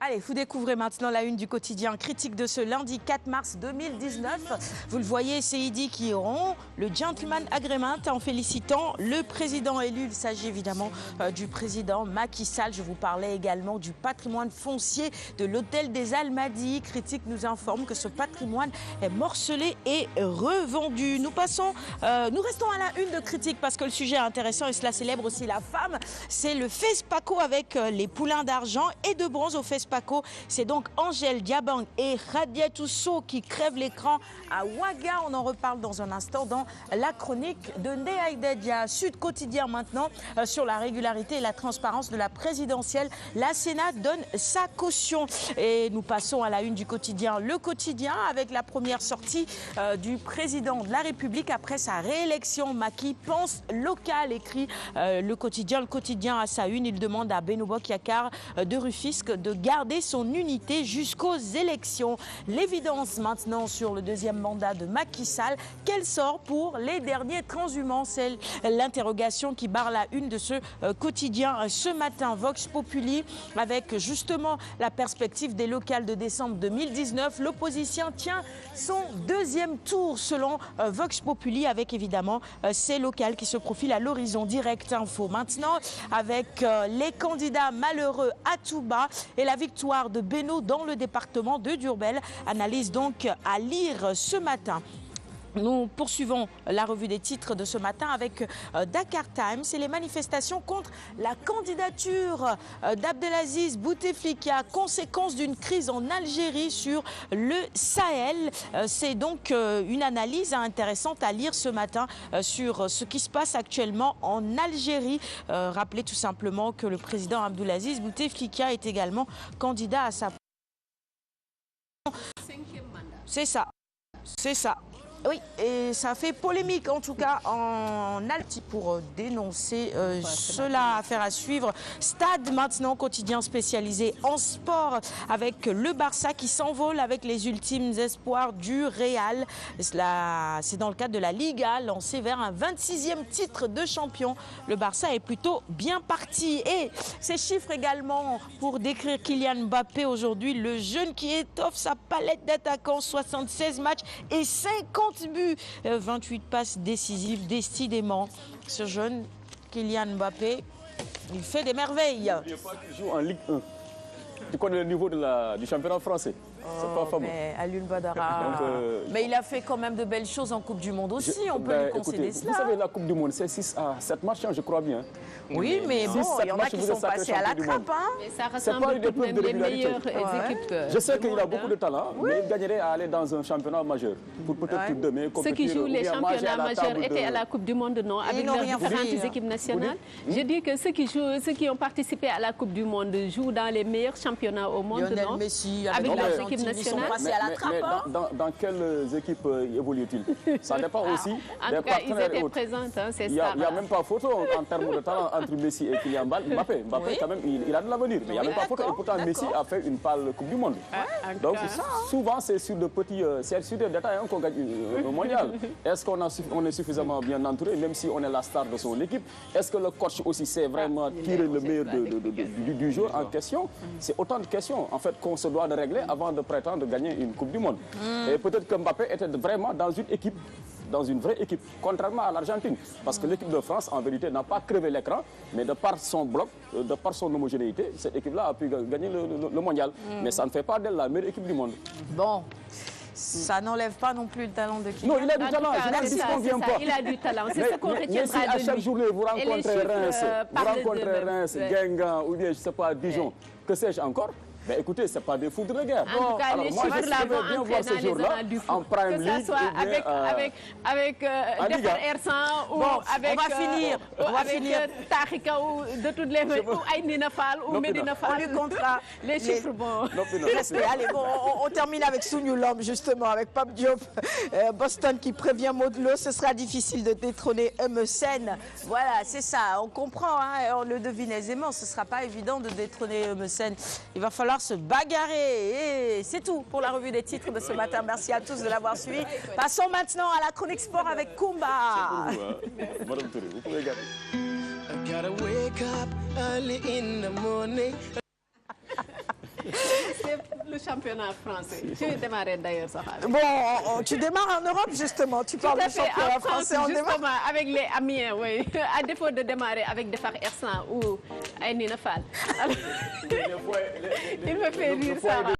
Allez, vous découvrez maintenant la une du quotidien critique de ce lundi 4 mars 2019. Vous le voyez, c'est Idi qui auront le gentleman agreement en félicitant le président élu. Il s'agit évidemment du président Macky Sall. Je vous parlais également du patrimoine foncier de l'hôtel des Almadies. Critique nous informe que ce patrimoine est morcelé et revendu. Nous restons à la une de critique parce que le sujet est intéressant et cela célèbre aussi la femme. C'est le FESPACO avec les poulains d'argent et de bronze au FESPACO. C'est donc Angèle Diabang et Radiatou Sow qui crèvent l'écran à Ouaga. On en reparle dans un instant dans la chronique de Ndéaïdedia. Sud Quotidien maintenant sur la régularité et la transparence de la présidentielle. La Sénat donne sa caution. Et nous passons à la une du quotidien. Le quotidien avec la première sortie du président de la République après sa réélection. Macky pense local, écrit le quotidien. Le quotidien à sa une, il demande à Beno Bokayakar de Rufisque de garder son unité jusqu'aux élections. L'évidence maintenant sur le deuxième mandat de Macky Sall. Quel sort pour les derniers transhumants? C'est l'interrogation qui barre la une de ce quotidien ce matin. Vox Populi avec justement la perspective des locales de décembre 2019. L'opposition tient son deuxième tour selon Vox Populi avec évidemment ces locales qui se profilent à l'horizon. Direct Info maintenant avec les candidats malheureux à Touba et la victoire de Beno dans le département de Diourbel. Analyse donc à lire ce matin. Nous poursuivons la revue des titres de ce matin avec Dakar Times et les manifestations contre la candidature d'Abdelaziz Bouteflika, conséquence d'une crise en Algérie sur le Sahel. C'est donc une analyse intéressante à lire ce matin sur ce qui se passe actuellement en Algérie. Rappelez tout simplement que le président Abdelaziz Bouteflika est également candidat à sa... C'est ça. C'est ça. Oui, et ça fait polémique en tout cas en Alti pour dénoncer cela. Affaire à suivre. Stade maintenant, quotidien spécialisé en sport avec le Barça qui s'envole avec les ultimes espoirs du Real. C'est dans le cadre de la Liga lancée vers un 26e titre de champion. Le Barça est plutôt bien parti. Et ces chiffres également pour décrire Kylian Mbappé aujourd'hui, le jeune qui étoffe sa palette d'attaquants, 76 matchs et 50 buts, 28 passes décisives. Décidément, ce jeune Kylian Mbappé, il fait des merveilles. N'oubliez pas qu'il joue en Ligue 1. Tu connais le niveau du championnat français. C'est pas fameux. Mais Alioune Badara. Mais il a fait quand même de belles choses en Coupe du Monde aussi. On peut lui concéder cela. Vous savez, la Coupe du Monde, c'est 6 à 7 matchs, je crois bien. Oui, mais bon, il y en a qui sont passés à la trappe. Mais ça ressemble tout de même les meilleures équipes. Je sais qu'il a beaucoup de talent, mais il gagnerait à aller dans un championnat majeur. Pour peut-être demain compétir. Ceux qui jouent les championnats majeurs étaient à la Coupe du Monde, non? Avec leurs différentes équipes nationales. Je dis que ceux qui ont participé à la Coupe du Monde jouent dans les meilleurs championnats au monde, non? Messi, avec leurs équipes nationales. Mais dans quelles équipes évolue-t-il? Ça dépend aussi des partenaires et autres. Il n'y a même pas photo en termes de talent entre Messi et Kylian Mbappé. Mbappé, quand même, il a de l'avenir. Mais il n'y a même pas photo. Et pourtant, Messi a fait une pâle Coupe du Monde. Donc, souvent, c'est sur des détails qu'on gagne le mondial. Est-ce qu'on est suffisamment bien entouré, même si on est la star de son équipe? Est-ce que le coach aussi sait vraiment tirer le meilleur du jeu en question? C'est autant de questions, en fait, qu'on se doit de régler avant de prétendre gagner une Coupe du Monde. Et peut-être que Mbappé était vraiment dans une équipe, dans une vraie équipe, contrairement à l'Argentine. Parce que l'équipe de France, en vérité, n'a pas crevé l'écran, mais de par son bloc, de par son homogénéité, cette équipe-là a pu gagner le mondial. Mais ça ne fait pas d'elle la meilleure équipe du monde. Bon. Ça n'enlève pas non plus le talent de Kylian. Non, il a du talent, je n'en disconviens pas. Il a du talent, c'est ce qu'on retiendra de lui. Mais si à chaque journée, vous rencontrez Reims, Guingamp, ou bien, je ne sais pas, Dijon, que sais-je encore? Ben écoutez, ce n'est pas des foudres de guerre. En tout cas, alors, moi, je vais bien voir ce jour-là en Prime League. Que ça soit avec Defar Ersan ou avec... On va finir. Tarika ou de toutes les... Ou Aïnina Fall ou Medina Fall. On lui comptera les chiffres bons. Allez, bon, on termine avec Souniou Lom, justement, avec Pape Diop. Boston qui prévient Modlo, ce sera difficile de détrôner Eumeu-Sène. Voilà, c'est ça, on comprend, hein, on le devine aisément, ce ne sera pas évident de détrôner Eumeu-Sène. Il va falloir se bagarrer. Et c'est tout pour la revue des titres de ce matin. Merci à tous de l'avoir suivi. Passons maintenant à la chronique sport avec Kumba. C'est pour vous, hein. Madame Touré, vous pouvez garder. Gotta wake up early in the morning. C'est le championnat français. Je vais démarrer d'ailleurs ça. Bon, tu démarres en Europe justement. Tu parles du championnat français en démarre. Avec les Amiens, oui. À défaut de démarrer avec Defar Ersan ou Aïnina Fall. Il me fait rire ça.